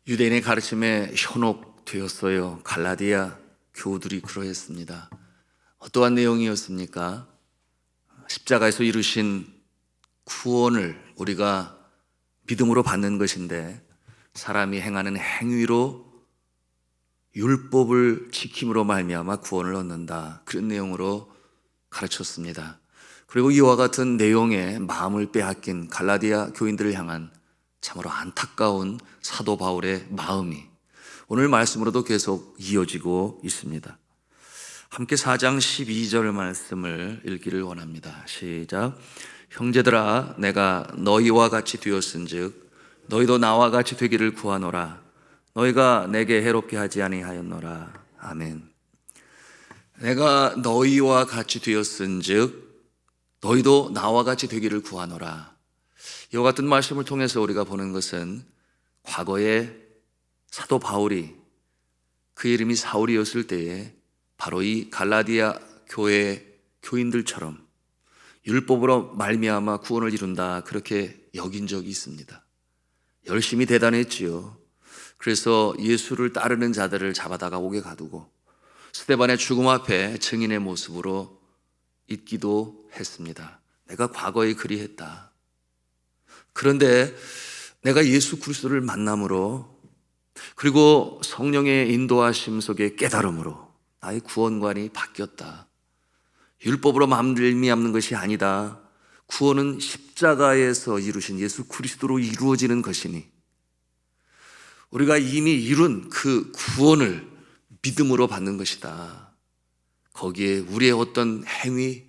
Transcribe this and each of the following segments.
유대인의 가르침에 현혹되었어요. 갈라디아 교우들이 그러했습니다. 어떠한 내용이었습니까? 십자가에서 이루신 구원을 우리가 믿음으로 받는 것인데, 사람이 행하는 행위로 율법을 지킴으로 말미암아 구원을 얻는다, 그런 내용으로 가르쳤습니다. 그리고 이와 같은 내용에 마음을 빼앗긴 갈라디아 교인들을 향한 참으로 안타까운 사도 바울의 마음이 오늘 말씀으로도 계속 이어지고 있습니다. 함께 4장 12절 말씀을 읽기를 원합니다. 시작. 형제들아, 내가 너희와 같이 되었은즉 너희도 나와 같이 되기를 구하노라. 너희가 내게 해롭게 하지 아니하였노라. 아멘. 내가 너희와 같이 되었은즉 너희도 나와 같이 되기를 구하노라. 이와 같은 말씀을 통해서 우리가 보는 것은, 과거에 사도 바울이, 그 이름이 사울이었을 때에 바로 이 갈라디아 교회 교인들처럼 율법으로 말미암아 구원을 이룬다, 그렇게 여긴 적이 있습니다. 열심히 대단했지요. 그래서 예수를 따르는 자들을 잡아다가 옥에 가두고 스데반의 죽음 앞에 증인의 모습으로 있기도 했습니다. 내가 과거에 그리했다. 그런데 내가 예수 그리스도를 만남으로, 그리고 성령의 인도하심 속에 깨달음으로 나의 구원관이 바뀌었다. 율법으로 말미암는 것이 아니다. 구원은 십자가에서 이루신 예수 그리스도로 이루어지는 것이니 우리가 이미 이룬 그 구원을 믿음으로 받는 것이다. 거기에 우리의 어떤 행위,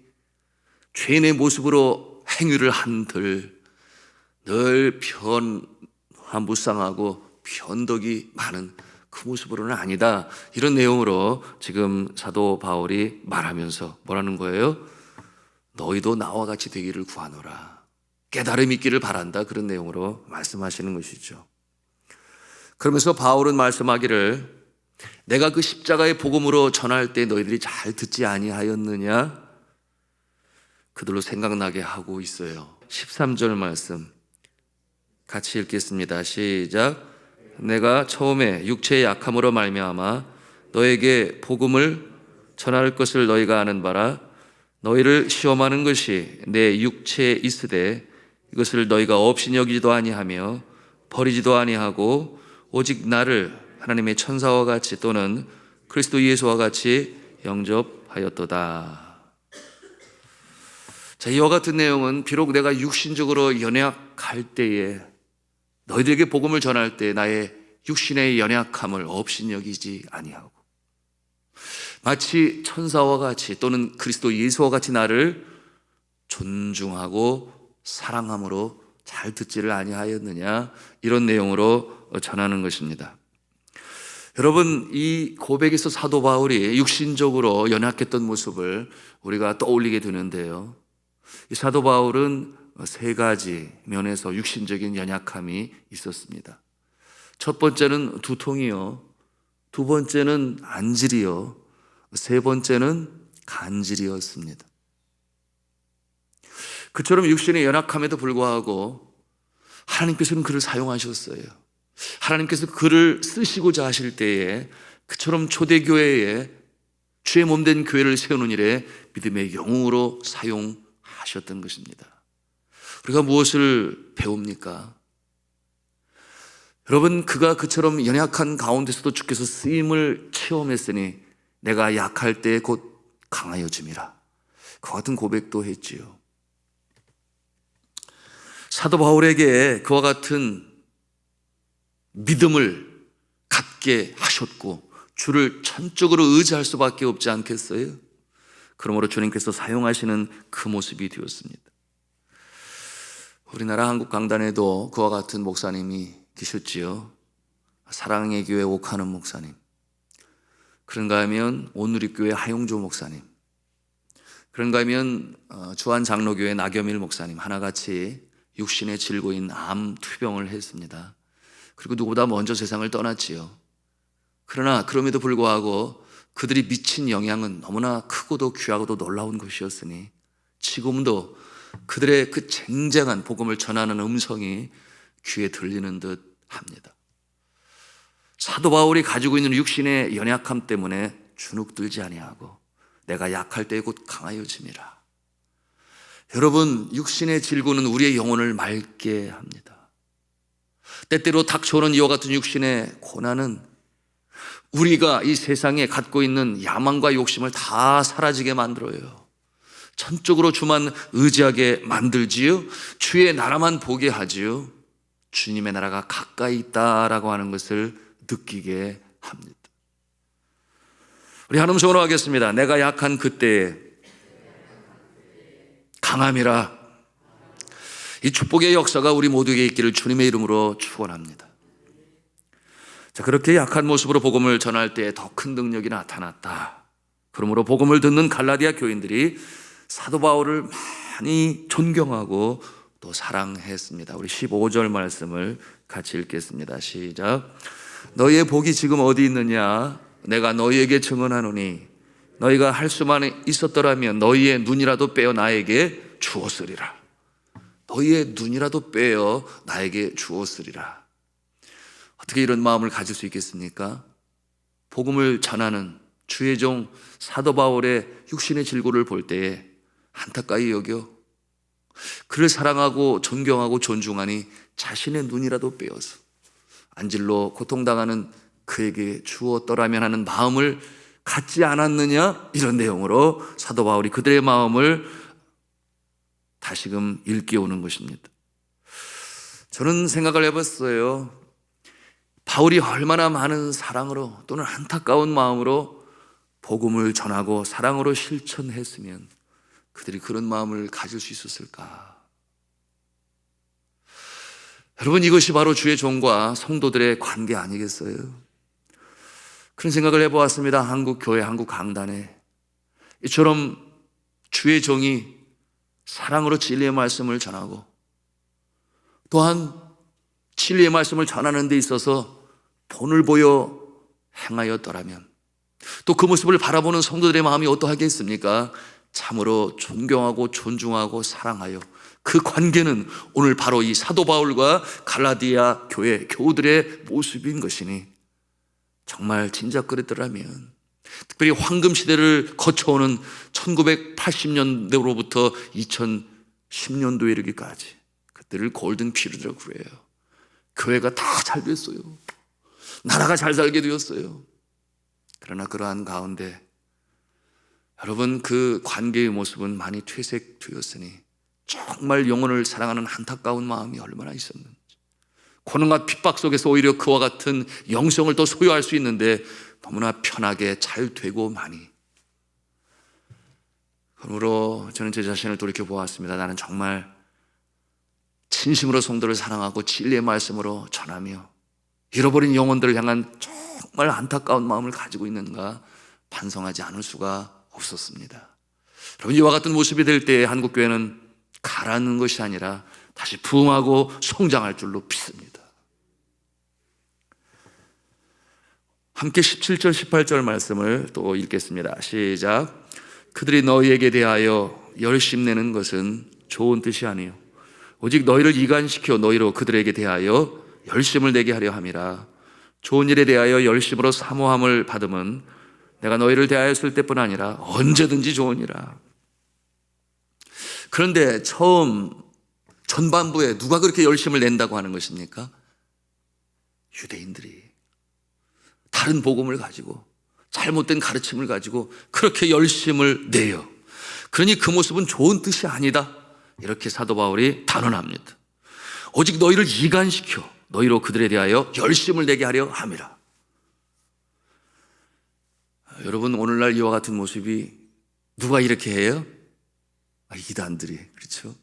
죄인의 모습으로 행위를 한들 늘 변화무쌍하고 변덕이 많은 그 모습으로는 아니다. 이런 내용으로 지금 사도 바울이 말하면서 뭐라는 거예요? 너희도 나와 같이 되기를 구하노라. 깨달음 있기를 바란다. 그런 내용으로 말씀하시는 것이죠. 그러면서 바울은 말씀하기를, 내가 그 십자가의 복음으로 전할 때 너희들이 잘 듣지 아니하였느냐? 그들로 생각나게 하고 있어요. 13절 말씀 같이 읽겠습니다. 시작. 내가 처음에 육체의 약함으로 말미암아 너에게 복음을 전할 것을 너희가 아는 바라. 너희를 시험하는 것이 내 육체에 있으되 이것을 너희가 없이 여기지도 아니하며 버리지도 아니하고 오직 나를 하나님의 천사와 같이 또는 그리스도 예수와 같이 영접하였도다. 자, 이와 같은 내용은 비록 내가 육신적으로 연약할 때에, 너희들에게 복음을 전할 때 나의 육신의 연약함을 없이 여기지 아니하고 마치 천사와 같이 또는 그리스도 예수와 같이 나를 존중하고 사랑함으로 잘 듣지를 아니하였느냐, 이런 내용으로 전하는 것입니다. 여러분, 이 고백에서 사도 바울이 육신적으로 연약했던 모습을 우리가 떠올리게 되는데요, 이 사도 바울은 세 가지 면에서 육신적인 연약함이 있었습니다. 첫 번째는 두통이요, 두 번째는 안질이요, 세 번째는 간질이었습니다. 그처럼 육신의 연약함에도 불구하고 하나님께서는 그를 사용하셨어요. 하나님께서 그를 쓰시고자 하실 때에 그처럼 초대교회에 주의 몸된 교회를 세우는 일에 믿음의 영웅으로 사용하셨던 것입니다. 우리가 무엇을 배웁니까? 여러분, 그가 그처럼 연약한 가운데서도 주께서 쓰임을 체험했으니 내가 약할 때 곧 강하여짐이라, 그와 같은 고백도 했지요. 사도 바울에게 그와 같은 믿음을 갖게 하셨고 주를 전적으로 의지할 수밖에 없지 않겠어요? 그러므로 주님께서 사용하시는 그 모습이 되었습니다. 우리나라 한국 강단에도 그와 같은 목사님이 계셨지요. 사랑의 교회 옥하는 목사님, 그런가 하면 온누리교회 하용조 목사님, 그런가 하면 주한 장로교회 나겸일 목사님, 하나같이 육신의 질고인 암 투병을 했습니다. 그리고 누구보다 먼저 세상을 떠났지요. 그러나 그럼에도 불구하고 그들이 미친 영향은 너무나 크고도 귀하고도 놀라운 것이었으니 지금도 그들의 그 쟁쟁한 복음을 전하는 음성이 귀에 들리는 듯 합니다. 사도 바울이 가지고 있는 육신의 연약함 때문에 주눅들지 아니하고 내가 약할 때 곧 강하여짐이라. 여러분, 육신의 질고는 우리의 영혼을 맑게 합니다. 때때로 닥쳐오는 이와 같은 육신의 고난은 우리가 이 세상에 갖고 있는 야망과 욕심을 다 사라지게 만들어요. 전적으로 주만 의지하게 만들지요. 주의 나라만 보게 하지요. 주님의 나라가 가까이 있다라고 하는 것을 느끼게 합니다. 우리 한 음성으로 하겠습니다. 내가 약한 그때에 강함이라. 이 축복의 역사가 우리 모두에게 있기를 주님의 이름으로 축원합니다. 자, 그렇게 약한 모습으로 복음을 전할 때 더 큰 능력이 나타났다. 그러므로 복음을 듣는 갈라디아 교인들이 사도 바울을 많이 존경하고 또 사랑했습니다. 우리 15절 말씀을 같이 읽겠습니다. 시작. 너희의 복이 지금 어디 있느냐? 내가 너희에게 증언하노니 너희가 할 수만 있었더라면 너희의 눈이라도 빼어 나에게 주었으리라. 너희의 눈이라도 빼어 나에게 주었으리라. 어떻게 이런 마음을 가질 수 있겠습니까? 복음을 전하는 주의 종 사도 바울의 육신의 질고를 볼 때에 안타까이 여겨 그를 사랑하고 존경하고 존중하니 자신의 눈이라도 빼어서 안질로 고통당하는 그에게 주었더라면 하는 마음을 갖지 않았느냐? 이런 내용으로 사도 바울이 그들의 마음을 다시금 일깨우는 것입니다. 저는 생각을 해봤어요. 바울이 얼마나 많은 사랑으로 또는 안타까운 마음으로 복음을 전하고 사랑으로 실천했으면 그들이 그런 마음을 가질 수 있었을까? 여러분, 이것이 바로 주의 종과 성도들의 관계 아니겠어요? 그런 생각을 해보았습니다. 한국 교회, 한국 강단에 이처럼 주의 종이 사랑으로 진리의 말씀을 전하고 또한 진리의 말씀을 전하는 데 있어서 본을 보여 행하였더라면 또 그 모습을 바라보는 성도들의 마음이 어떠하겠습니까? 참으로 존경하고 존중하고 사랑하여 그 관계는 오늘 바로 이 사도 바울과 갈라디아 교회 교우들의 모습인 것이니 정말 진작 그랬더라면 특별히 황금시대를 거쳐오는 1980년대로부터 2010년도에 이르기까지 그때를 골든 피리드라고 그래요. 교회가 다 잘 됐어요. 나라가 잘 살게 되었어요. 그러나 그러한 가운데 여러분, 그 관계의 모습은 많이 퇴색되었으니 정말 영혼을 사랑하는 안타까운 마음이 얼마나 있었는지, 고난과 핍박 속에서 오히려 그와 같은 영성을 더 소유할 수 있는데 너무나 편하게 잘 되고 많이. 그러므로 저는 제 자신을 돌이켜보았습니다. 나는 정말 진심으로 성도를 사랑하고 진리의 말씀으로 전하며 잃어버린 영혼들을 향한 정말 안타까운 마음을 가지고 있는가 반성하지 않을 수가 없었습니다. 여러분, 이와 같은 모습이 될 때 한국교회는 가라앉는 것이 아니라 다시 부흥하고 성장할 줄로 믿습니다. 함께 17절 18절 말씀을 또 읽겠습니다. 시작. 그들이 너희에게 대하여 열심내는 것은 좋은 뜻이 아니요 오직 너희를 이간시켜 너희로 그들에게 대하여 열심을 내게 하려 함이라. 좋은 일에 대하여 열심으로 사모함을 받음은 내가 너희를 대하였을 때뿐 아니라 언제든지 좋으니라. 그런데 처음 전반부에 누가 그렇게 열심을 낸다고 하는 것입니까? 유대인들이 다른 복음을 가지고 잘못된 가르침을 가지고 그렇게 열심을 내요. 그러니 그 모습은 좋은 뜻이 아니다. 이렇게 사도 바울이 단언합니다. 오직 너희를 이간시켜 너희로 그들에 대하여 열심을 내게 하려 함이라. 여러분, 오늘날 이와 같은 모습이 누가 이렇게 해요? 이단들이, 그렇죠?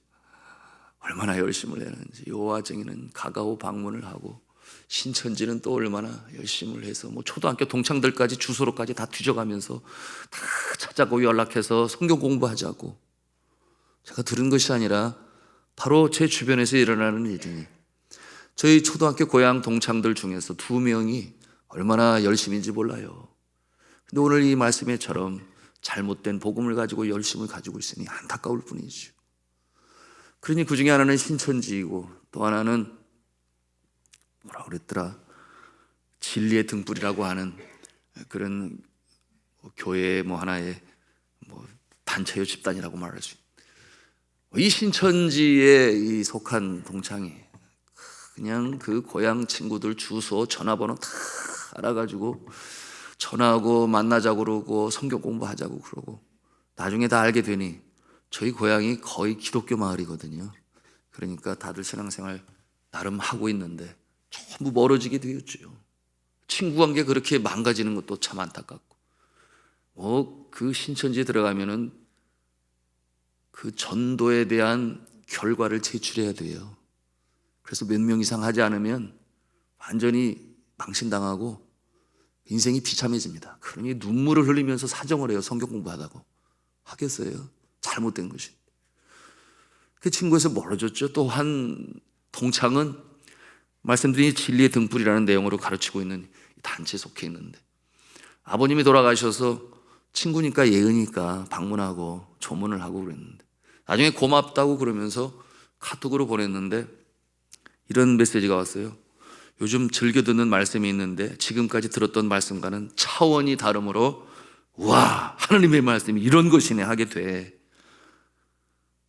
얼마나 열심을 내는지. 여호와 정의는 가가오 방문을 하고 신천지는 또 얼마나 열심을 해서 초등학교 동창들까지 주소로까지 다 뒤져가면서 다 찾아고 연락해서 성경 공부하자고. 제가 들은 것이 아니라 바로 제 주변에서 일어나는 일이니 저희 초등학교 고향 동창들 중에서 2명이 얼마나 열심인지 몰라요. 근데 오늘 이 말씀에처럼 잘못된 복음을 가지고 열심을 가지고 있으니 안타까울 뿐이죠. 그러니 그 중에 하나는 신천지이고 또 하나는 뭐라 그랬더라? 진리의 등불이라고 하는 그런 교회의 하나의 단체요 집단이라고 말할 수 있는 이 신천지에 속한 동창이 그냥 그 고향 친구들 주소 전화번호 다 알아가지고 전화하고 만나자고 그러고 성경 공부하자고 그러고 나중에 다 알게 되니 저희 고향이 거의 기독교 마을이거든요. 그러니까 다들 신앙생활 나름 하고 있는데 전부 멀어지게 되었죠. 친구 관계 그렇게 망가지는 것도 참 안타깝고 그 신천지에 들어가면은 그 전도에 대한 결과를 제출해야 돼요. 그래서 몇 명 이상 하지 않으면 완전히 망신당하고 인생이 비참해집니다. 그러니 눈물을 흘리면서 사정을 해요. 성경 공부하다고. 하겠어요? 잘못된 것이. 그 친구에서 멀어졌죠. 또 한 동창은 말씀드린 진리의 등불이라는 내용으로 가르치고 있는 단체에 속해 있는데 아버님이 돌아가셔서 친구니까 예으니까 방문하고 조문을 하고 그랬는데 나중에 고맙다고 그러면서 카톡으로 보냈는데 이런 메시지가 왔어요. 요즘 즐겨 듣는 말씀이 있는데 지금까지 들었던 말씀과는 차원이 다르므로 와, 하나님의 말씀이 이런 것이네 하게 돼.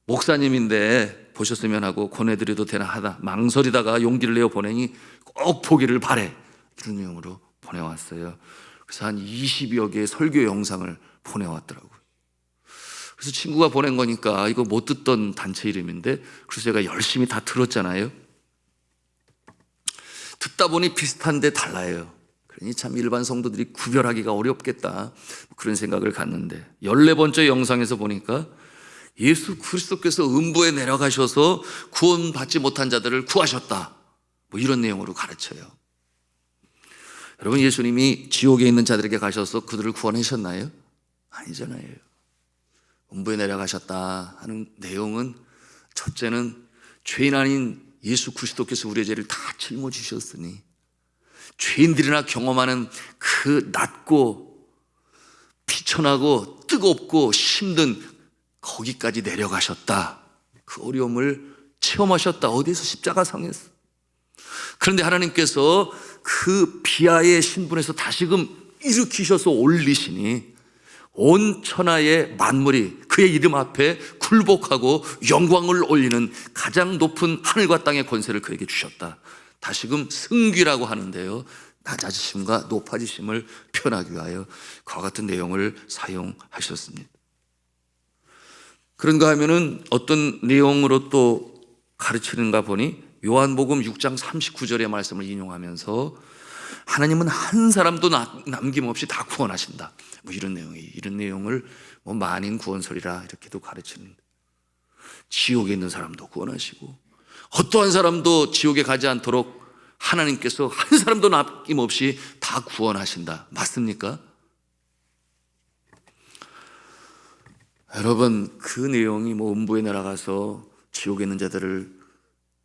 목사님인데 보셨으면 하고 권해드려도 되나 하다 망설이다가 용기를 내어 보내니 꼭 보기를 바래. 이런 내용으로 보내왔어요. 그래서 한 20여 개의 설교 영상을 보내왔더라고요. 그래서 친구가 보낸 거니까 이거 못 듣던 단체 이름인데 그래서 제가 열심히 다 들었잖아요. 듣다 보니 비슷한데 달라요. 그러니 참 일반 성도들이 구별하기가 어렵겠다 그런 생각을 갖는데 14번째 영상에서 보니까 예수 그리스도께서 음부에 내려가셔서 구원받지 못한 자들을 구하셨다 이런 내용으로 가르쳐요. 여러분, 예수님이 지옥에 있는 자들에게 가셔서 그들을 구원하셨나요? 아니잖아요. 음부에 내려가셨다 하는 내용은 첫째는 죄인 아닌 예수 그리스도께서 우리의 죄를 다 짊어지셨으니 죄인들이나 경험하는 그 낮고 비천하고 뜨겁고 힘든 거기까지 내려가셨다. 그 어려움을 체험하셨다. 어디서 십자가상에서. 그런데 하나님께서 그 비하의 신분에서 다시금 일으키셔서 올리시니 온 천하의 만물이 그의 이름 앞에 굴복하고 영광을 올리는 가장 높은 하늘과 땅의 권세를 그에게 주셨다. 다시금 승귀라고 하는데요, 낮아지심과 높아지심을 표현하기 위하여 그와 같은 내용을 사용하셨습니다. 그런가 하면은 어떤 내용으로 또 가르치는가 보니 요한복음 6장 39절의 말씀을 인용하면서 하나님은 한 사람도 남김없이 다 구원하신다. 이런 내용을 만인 구원설이라 이렇게도 가르치는데 지옥에 있는 사람도 구원하시고 어떠한 사람도 지옥에 가지 않도록 하나님께서 한 사람도 남김없이 다 구원하신다. 맞습니까? 여러분, 그 내용이 음부에 내려가서 지옥에 있는 자들을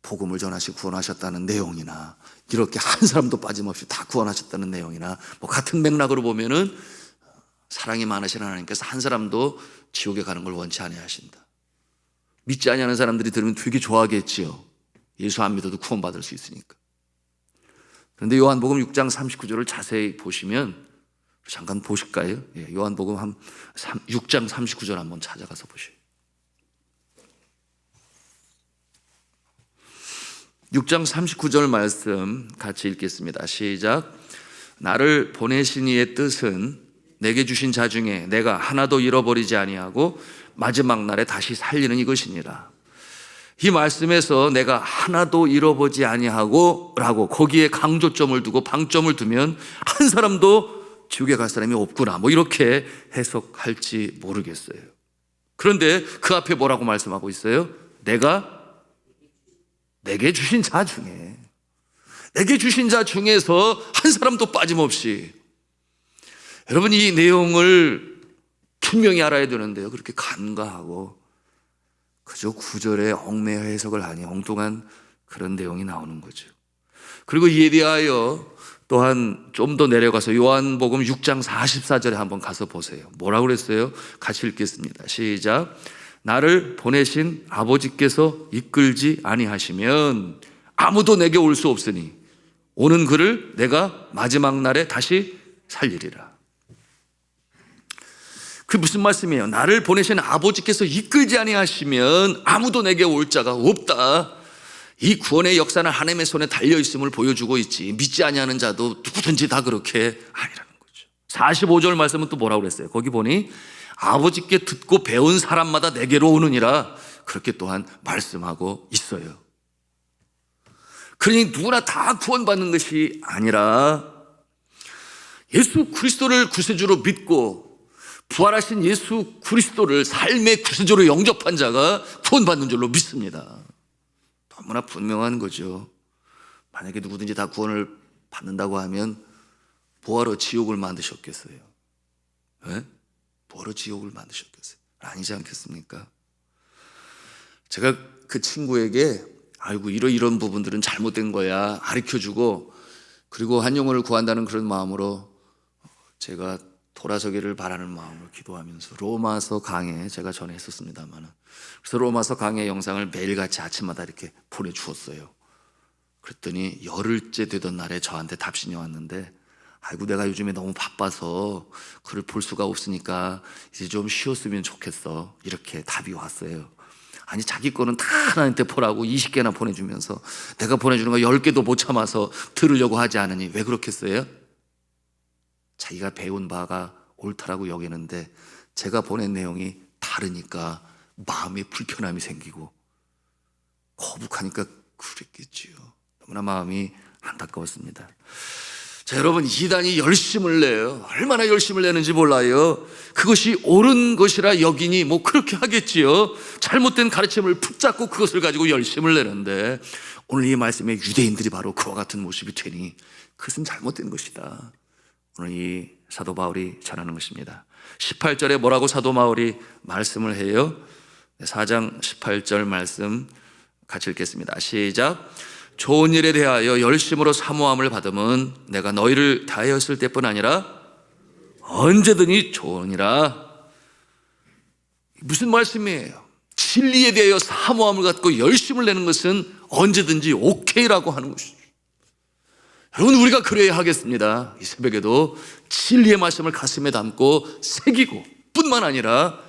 복음을 전하시고 구원하셨다는 내용이나 이렇게 한 사람도 빠짐없이 다 구원하셨다는 내용이나 같은 맥락으로 보면은 사랑이 많으신 하나님께서 한 사람도 지옥에 가는 걸 원치 아니하신다. 믿지 아니하는 사람들이 들으면 되게 좋아하겠지요. 예수 안 믿어도 구원받을 수 있으니까. 그런데 요한복음 6장 39절을 자세히 보시면 잠깐 보실까요? 요한복음 6장 39절 한번 찾아가서 보시죠. 6장 39절 말씀 같이 읽겠습니다. 시작. 나를 보내신 이의 뜻은 내게 주신 자 중에 내가 하나도 잃어버리지 아니하고 마지막 날에 다시 살리는 이것이니라. 이 말씀에서 내가 하나도 잃어보지 아니하고 라고 거기에 강조점을 두고 방점을 두면 한 사람도 지옥에 갈 사람이 없구나 이렇게 해석할지 모르겠어요. 그런데 그 앞에 뭐라고 말씀하고 있어요? 내게 주신 자 중에, 내게 주신 자 중에서 한 사람도 빠짐없이. 여러분, 이 내용을 분명히 알아야 되는데요, 그렇게 간과하고 그저 구절에 얽매여 해석을 하니 엉뚱한 그런 내용이 나오는 거죠. 그리고 이에 대하여 또한 좀 더 내려가서 요한복음 6장 44절에 한번 가서 보세요. 뭐라고 그랬어요? 같이 읽겠습니다. 시작. 나를 보내신 아버지께서 이끌지 아니하시면 아무도 내게 올 수 없으니 오는 그를 내가 마지막 날에 다시 살리리라. 그 무슨 말씀이에요? 나를 보내신 아버지께서 이끌지 아니하시면 아무도 내게 올 자가 없다. 이 구원의 역사는 하나님의 손에 달려있음을 보여주고 있지, 믿지 아니하는 자도 누구든지 다 그렇게 아니라는 거죠. 45절 말씀은 또 뭐라고 그랬어요? 거기 보니 아버지께 듣고 배운 사람마다 내게로 오느니라, 그렇게 또한 말씀하고 있어요. 그러니 누구나 다 구원받는 것이 아니라 예수 그리스도를 구세주로 믿고 부활하신 예수 그리스도를 삶의 구세주로 영접한 자가 구원받는 줄로 믿습니다. 너무나 분명한 거죠. 만약에 누구든지 다 구원을 받는다고 하면 뭐하러 지옥을 만드셨겠어요? 네? 뭐하러 지옥을 만드셨겠어요? 아니지 않겠습니까? 제가 그 친구에게 아이고 이런 부분들은 잘못된 거야 가르쳐주고, 그리고 한 영혼을 구한다는 그런 마음으로 제가 돌아서기를 바라는 마음으로 기도하면서 로마서 강해 제가 전했었습니다만, 그래서 로마서 강해 영상을 매일같이 아침마다 이렇게 보내주었어요. 그랬더니 열흘째 되던 날에 저한테 답신이 왔는데, 아이고 내가 요즘에 너무 바빠서 그를 볼 수가 없으니까 이제 좀 쉬었으면 좋겠어, 이렇게 답이 왔어요. 아니 자기 거는 다 하나님한테 보라고 20개나 보내주면서 내가 보내주는 거 10개도 못 참아서 들으려고 하지 않으니 왜 그렇겠어요? 자기가 배운 바가 옳다라고 여기는데 제가 보낸 내용이 다르니까 마음에 불편함이 생기고 거북하니까 그랬겠지요. 너무나 마음이 안타까웠습니다. 자, 여러분, 이단이 열심을 내요. 얼마나 열심을 내는지 몰라요. 그것이 옳은 것이라 여기니 뭐 그렇게 하겠지요. 잘못된 가르침을 붙잡고 그것을 가지고 열심을 내는데, 오늘 이 말씀에 유대인들이 바로 그와 같은 모습이 되니 그것은 잘못된 것이다. 오늘 이 사도 바울이 전하는 것입니다. 18절에 뭐라고 사도 바울이 말씀을 해요? 4장 18절 말씀 같이 읽겠습니다. 시작. 좋은 일에 대하여 열심으로 사모함을 받음은 내가 너희를 다하였을 때뿐 아니라 언제든지 좋으니라. 무슨 말씀이에요? 진리에 대하여 사모함을 갖고 열심을 내는 것은 언제든지 오케이라고 하는 것이죠. 여러분, 우리가 그래야 하겠습니다. 이 새벽에도 진리의 말씀을 가슴에 담고 새기고 뿐만 아니라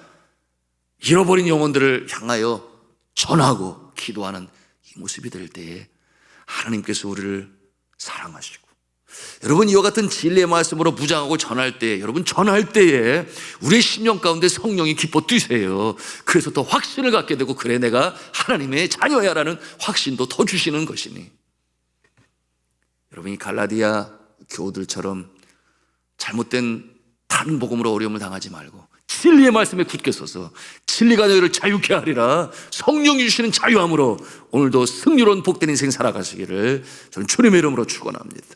잃어버린 영혼들을 향하여 전하고 기도하는 이 모습이 될 때에 하나님께서 우리를 사랑하시고, 여러분 이와 같은 진리의 말씀으로 무장하고 전할 때, 여러분 전할 때에 우리의 심령 가운데 성령이 기뻐 뛰세요. 그래서 더 확신을 갖게 되고, 그래 내가 하나님의 자녀야라는 확신도 더 주시는 것이니, 여러분이 갈라디아 교우들처럼 잘못된 다른 복음으로 어려움을 당하지 말고 진리의 말씀에 굳게 서서 진리가 너희를 자유케 하리라, 성령이 주시는 자유함으로 오늘도 승리로운 복된 인생 살아가시기를 저는 주님의 이름으로 축원합니다.